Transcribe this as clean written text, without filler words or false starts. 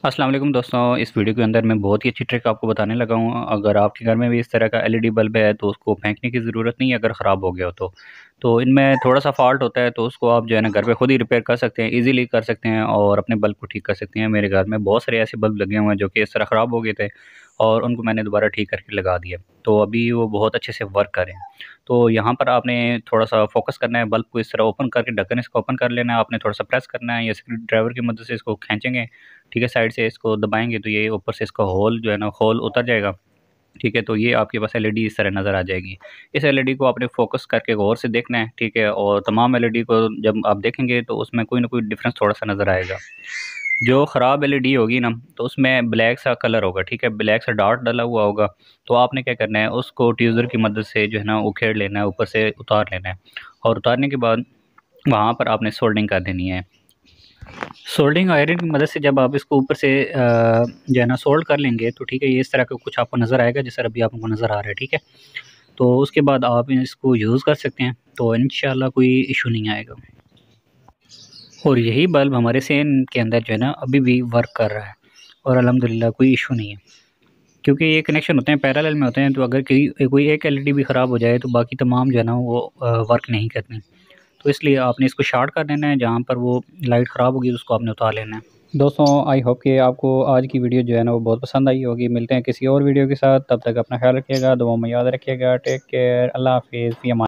अस्सलाम वालेकुम दोस्तों, इस वीडियो के अंदर मैं बहुत ही अच्छी ट्रिक आपको बताने लगा हूँ। अगर आपके घर में भी इस तरह का एलईडी बल्ब है तो उसको फेंकने की ज़रूरत नहीं है अगर ख़राब हो गया हो तो इनमें थोड़ा-सा फ़ॉल्ट होता है तो उसको आप जो है ना घर पे खुद ही रिपेयर कर सकते हैं, ईज़िली कर सकते हैं और अपने बल्ब को ठीक कर सकते हैं। मेरे घर में बहुत सारे ऐसे बल्ब लगे हुए हैं जो कि इस तरह ख़राब हो गए थे और उनको मैंने दोबारा ठीक करके लगा दिया। तो अभी वो बहुत अच्छे से वर्क कर रहे हैं। तो यहाँ पर आपने थोड़ा-सा फ़ोकस करना है, बल्ब को इस तरह ओपन करके ढक्कन इसका ओपन कर लेना है, आपने थोड़ा-सा प्रेस करना है या स्क्रू ड्राइवर की मदद से इसको खींचेंगे, ठीक है, साइड से इसको दबाएँगे तो ये ऊपर से इसका होल जो है ना होल उतर जाएगा, ठीक है, तो ये आपके पास एलईडी इस तरह नज़र आ जाएगी। इस एलईडी को आपने फ़ोकस करके गौर से देखना है, ठीक है, और तमाम एलईडी को जब आप देखेंगे तो उसमें कोई ना कोई डिफ़रेंस थोड़ा-सा नज़र आएगा। जो ख़राब एलईडी होगी ना, तो उसमें ब्लैक सा कलर होगा, ठीक है, ब्लैक सा डॉट डला हुआ होगा, तो आपने क्या करना है उसको ट्वीज़र की मदद से जो है ना उखेड़ लेना है, ऊपर से उतार लेना है और उतारने के बाद वहाँ पर आपने सोल्डरिंग कर देनी है। सोल्डरिंग आयरन की मदद से जब आप इसको ऊपर से जो है ना सोल्ड कर लेंगे तो ठीक है, ये इस तरह का कुछ आपको नज़र आएगा जिस तरह अभी आपको नज़र आ रहा है, ठीक है। तो उसके बाद आप इसको यूज़ कर सकते हैं, तो इंशाल्लाह कोई इशू नहीं आएगा। और यही बल्ब हमारे सेन के अंदर जो है ना अभी भी वर्क कर रहा है और अल्हम्दुलिल्लाह कोई इशू नहीं है। क्योंकि ये कनेक्शन होते हैं पैरेलल में होते हैं, तो अगर कोई एक एलईडी भी ख़राब हो जाए तो बाकी तमाम जो है ना वो वर्क नहीं करती। तो इसलिए आपने इसको शॉर्ट कर देना है, जहाँ पर वो लाइट ख़राब होगी उसको आपने उतार लेना है। दोस्तों, आई होप कि आपको आज की वीडियो जो है ना वो बहुत पसंद आई होगी। मिलते हैं किसी और वीडियो के साथ, तब तक अपना ख्याल रखिएगा, दुआ में याद रखिएगा। टेक केयर, अल्लाह हाफ़िज़, फ़ी अमान।